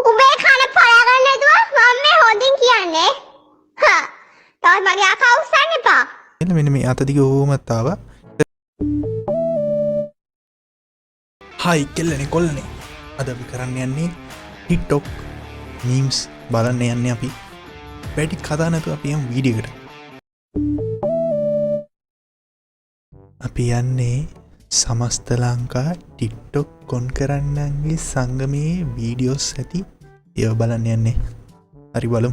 උඹේ කන පොයාගන්න නැතුව මම මේ හොඳින් කියන්නේ. හා. තවත් මගේ අකා උස්සන්න එපා. එන්න මෙන්න මේ අත දිග ඕමත් ආවා. හයි කෙල්ලනේ කොල්ලනේ. අද අපි කරන්න යන්නේ TikTok memes බලන්න යන්නේ අපි. වැඩි කතා නැතුව අපි යමු වීඩියෝ එකට. අපි යන්නේ සමස්ත ලංකා TikTok කොන් කරන්නන්ගේ සංගමයේ වීඩියෝස් ඇති ඒව බලන්න යන්නේ. හරි බලමු.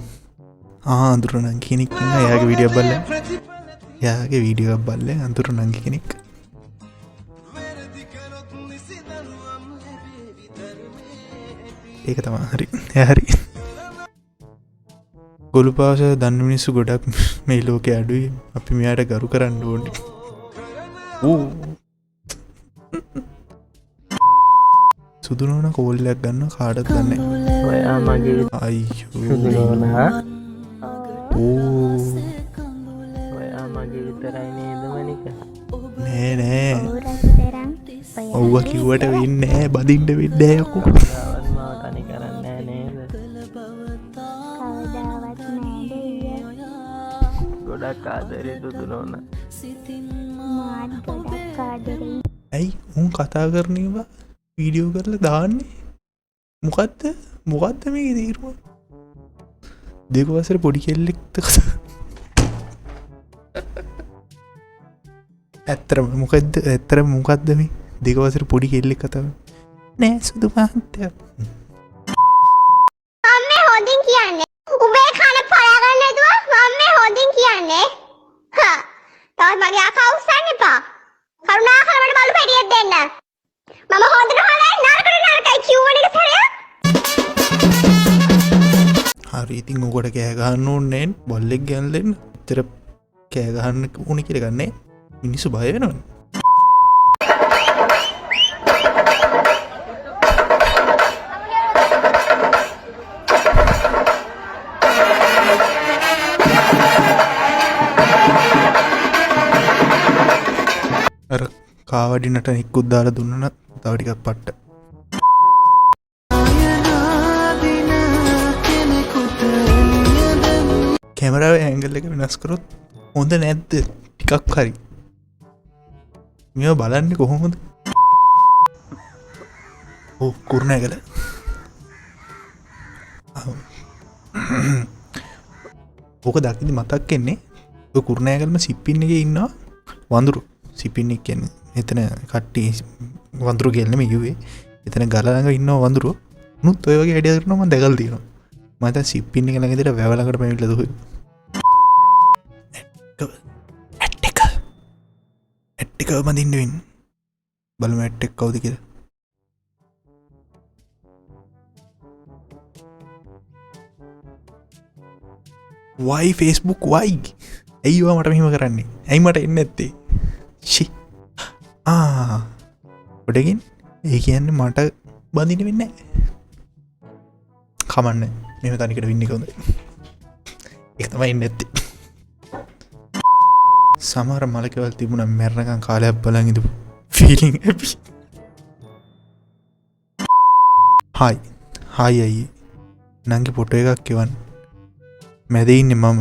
අඳුරු නංගි කෙනෙක් ඉන්නවා. එයාගේ වීඩියෝ බලන්න. එයාගේ වීඩියෝ බලන්න අඳුරු නංගි කෙනෙක්. ඒක තමයි. හරි. එයා හරි. ගොළු පාස දන්න මිනිස්සු ගොඩක් මේ ලෝකේ අඩුයි. අපි මෙයාට ගරු කරන්න ඕනේ. සුදුනෝන කෝල්ලයක් ගන්න කාටත් දන්නේ. ඔයා මගේ අයියෝ. සුදුනෝනා ඔයා මගේ විතරයි නේද මනික? නෑ ඔව්ව කිව්වට වෙන්නේ නෑ. බදින්න වෙන්නේ නෑ යකෝ. කවදාවත් මාව තනි කරන්නේ නෑ නේද? කවදාවත් නෑ දෙයියෝ. ගොඩක් ආදරේ සුදුනෝනා. මාත් ගොඩක් ආදරෙයි. ඇයි උන් කතා කරනවා වීඩියෝ කරලා දාන්නේ? මොකද්ද මේකේ තීරුව? දෙක වසර පොඩි කෙල්ලෙක්ද කතා? ඇත්තටම මොකද්ද මේ දෙක වසර පොඩි කෙල්ලෙක් කතා නෑ සුදු මහත්තයා. මම මේ හොඳින් කියන්නේ. උඹේ කන පොයාගන්න නැතුව මම මේ හොඳින් කියන්නේ. හා. තවත් මගේ අකා උස්සන්න එපා. කරුණාකර මට බලු පැටියක් දෙන්න. මම හොඳට හොඳයි නරකට නරකයි කියවන එක සරයක්. හරි ඉතින් ඔකට කෑ ගහන්න ඕනේ නෑ. බල්ලෙක් ගන්න දෙන්න. ඇත්තට කෑ ගහන්න ඕනේ කියලා ගන්නෑ. මිනිස්සු බය වෙනවනේ. අර කාවඩි නට එක්කුත් දාලා දුන්නන තව ටිකක් පට්ට. කැමරාවේ ඇන්ගල් එක වෙනස් කරොත් හොඳ නැද්ද? ටිකක් හරි. මේවා බලන්නේ කොහොමද? ඕ කුරුණෑගල. ඕක දකිද්දි මතක් වෙන්නේ ඔය කුරුණෑගලම සිප්පින් එකේ ඉන්නවා වඳුරු. සිපින් එක කියන්නේ එතන කට්ටිය වඳුරු කියලා නෙමෙයි කිව්වේ. එතන ගල ළඟ ඉන්නව වඳුරු. උනුත් ඔය වගේ අයිඩියා කරනවා මම දැකලා තියෙනවා. මම දැන් සිපින් එක ළඟ ඉඳලා වැව ළඟට පැමිණිලා දුවේ. ඇට් එක මදින්න වෙන්නේ. බලමු ඇට් එක කවුද කියලා. why Facebook why? ඇයි ඔයා මට මෙහෙම කරන්නේ? ඇයි මට එන්නේ නැත්තේ? ගොඩකින් ඒ කියන්නේ මට බඳින්න වෙන්නේ නැහැ. කමන්නේ. මෙහෙම තනිකට වින්නේ කොහොමද? ඒක තමයි ඉන්නේ නැත්තේ. සමහර මලකවල් තිබුණා මැරණකම් කාලයක් බලන් ඉඳපු ෆීලිං හැපි. හයි අයියේ. නංගි ෆොටෝ එකක් එවන්න. මැද ඉන්නේ මම.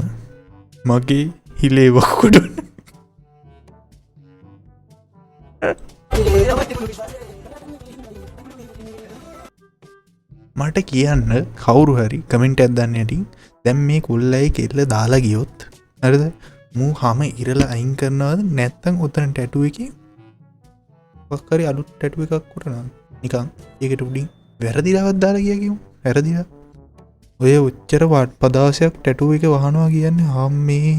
මගේ හිලේ වකුඩුන. මට කියන්න කවුරු හරි කමෙන්ට් එකක් දාන්න යටින් දැන් මේ කුල්ලයි කෙල්ල දාලා ගියොත් හරිද මූ හැම ඉරලා අයින් කරනවද නැත්නම් උතන ටැටු එකේ මොකක් හරි අලුත් ටැටු එකක් කරනවා නිකන් ඒකට උඩින් වැරදිලාවක් දාලා ගියා කියමු වැරදිලා ඔය උච්චර පදාසයක් ටැටු එක වහනවා කියන්නේ අම්මේ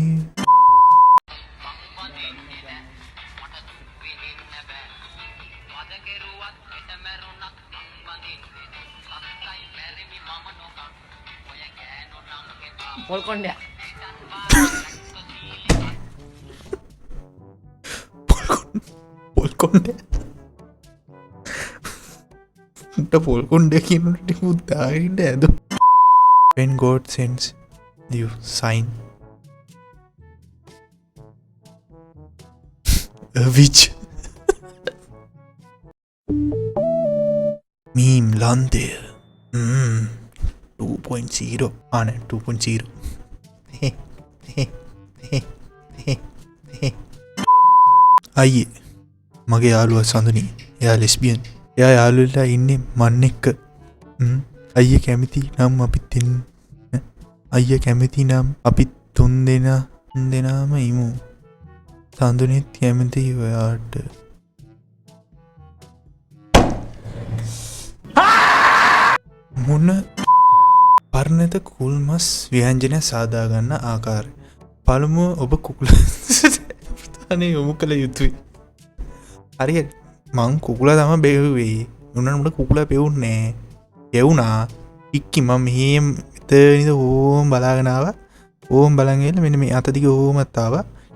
පොල් කොණ්ඩය පොල් කොණ්ඩය උන්ට පොල් කොණ්ඩය කියනට උත්තාගට ඇද when God sends you sign a witch meme ලන්දය 2.0 ආන 2.0 අයියේ මගේ යාළුව සඳුනි එයා ලෙස්බියන් එයා යාළුවලා ඉන්නේ මන් එක්ක අයියේ කැමති නම් අපිත් එන්න අයියා කැමති නම් අපිත් තුන් දෙනාම ඉමු සඳුනිත් කැමති ඔයාට මොන පරණත කුල්මස් ව්‍යංජනය සාදාගන්න ආකාරය පළමුව ඔබ කුකුල ප්‍රධානය යොමු කළ යුතුයි හරිය මං කුකුල තම බෙහුවේ උන්නට කුකුල පෙවුන්නෑ එවුනා ඉක්කි මම මෙහෙම එතනිද ඕම් බලාගෙනාව ඕම් බලගල මෙන්න මේ අතදික ඕමත්තාව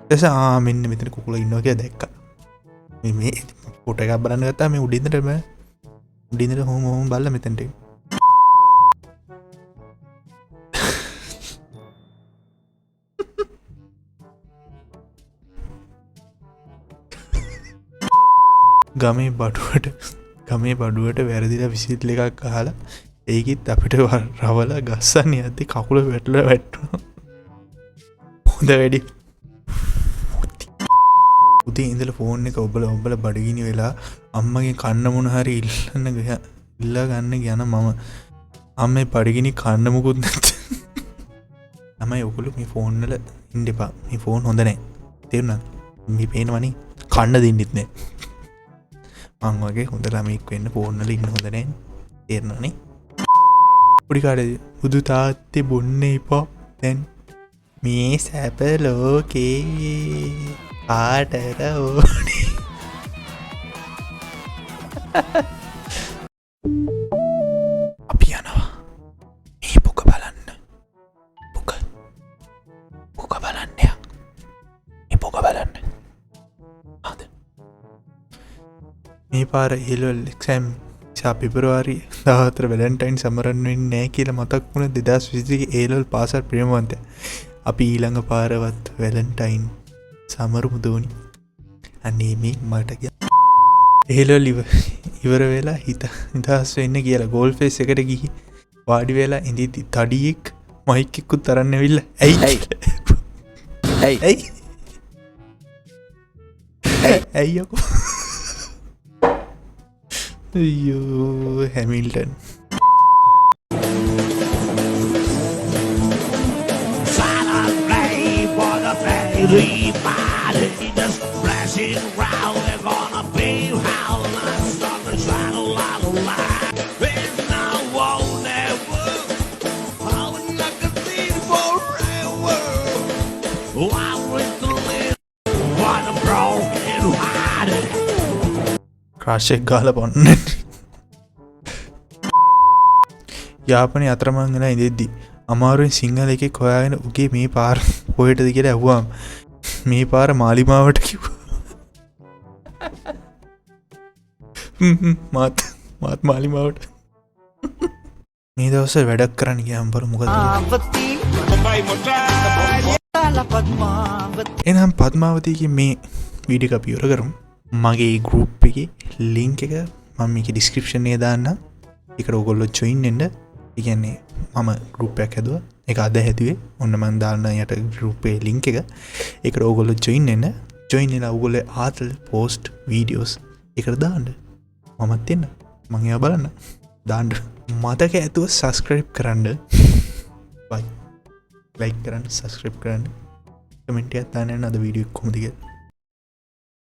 එස මෙන්න මෙතන කුකුල ඉන්නවා කිය දැක්ක මේ පොට එකක් බලන්න ගත්තා මේ උඩින්දටම උඩින්දට හෝම හෝම බල්ල මෙතැන්ට ගමේ බඩුවට වැරදිලා විසිටල එකක් අහලා ඒකත් අපිට රවල ගස්සන්න ඇති කකුල වැටල වැට්ටුන හොඳ වැඩි උදේ ඉඳල ෆෝන් එක ඔබල බඩගිනි වෙලා අම්මගේ කන්න මොන හරි ඉල්ලන්න ඉල්ලා ගන්න ගැන මම අම්ම පඩිගිනි කන්න මුකුත් නැත තමයි ඔකුළු මේ ෆෝන්නල ඉන්ඩපා මේ ෆෝන් හොඳනෑ තෙරුණ මේ පේනවනි කන්න දෙන්නෙත් නෑ මං වගේ හොඳ ළමෙක් වෙන්න ෆෝන්නල ඉන්න හොඳනෑ තේරණනේ පුඩිකාඩ බුදු තාත්තේ බොන්න එපා දැන් මේ සැප ලෝකේ ආටර ඕනේ අපි යනවා මේ පුක බලන්න පුක බලන්න මේ පුක බලන්න ආද මේ පාර ඒලවල් එක්සෑම් පෙබරවාරි 14 වැලන්ටයින් සමරන්න වෙන්නේ නැහැ කියලා මතක් වුණ 2020 ඒලවල් පාසල් ප්‍රේමවන්තය අපි ඊළඟ පාරවත් වැලන්ටයින් සමරුමු දෝනි අනේ මේ මට ඒලවල් ඉවර වෙලා නිදහස් වෙන්න කියලා ගෝල් ෆේස් එකට ගිහි වාඩි වෙලා ඉඳිද්දි තඩියෙක් මයික් එක්කුත් තරන්න ඇවිල්ලා ඇයි අයියෝ අයියෝ හැමිල්ටන් ක්‍රාශෙක් ගාල පොන්න යාපනය අතරමං වෙලා ඉදෙද්දි අමාරුවෙන් සිංහල එකෙක් හොයාගෙන උගේ මේ පාර පොයටද කියලා ඇහුවාම මේ පාර මාලිමාවට කිව්ව මාත් මාලිමාවට මේ දවස වැඩක් කරන්න ගියාම බර මොකද එනම් පද්මාවතීගේ මේ වීඩියෝ අපි ඉවර කරමු මගේ ගෲප් එකේ ලින්ක් එක මම මේක ඩිස්ක්‍රිප්ෂන් එකේ දාන්නම් ඒකට ඔයගොල්ලෝ ජොයින් වෙන්න. ඒ කියන්නේ මම ගෲප් එකක් හැදුවා. ඒක අද හැදුවේ. ඔන්න මම දාන්න යට ගෲප් එකේ ලින්ක් එක. ඒකට ඔයගොල්ලෝ ජොයින් වෙන්න. ජොයින් වෙලා ඔයගොල්ලෝ ආතල් පෝස්ට් වීඩියෝස් ඒකට දාන්න. මමත් එන්න. මම ඒවා බලන්න. දාන්න. මතක ඇතුව සබස්ක්‍රයිබ් කරන්න. බයි. ලයික් කරන්න, සබස්ක්‍රයිබ් කරන්න. කමෙන්ට් එකක් දාන්න අද වීඩියෝ එක කොහොමද කියලා.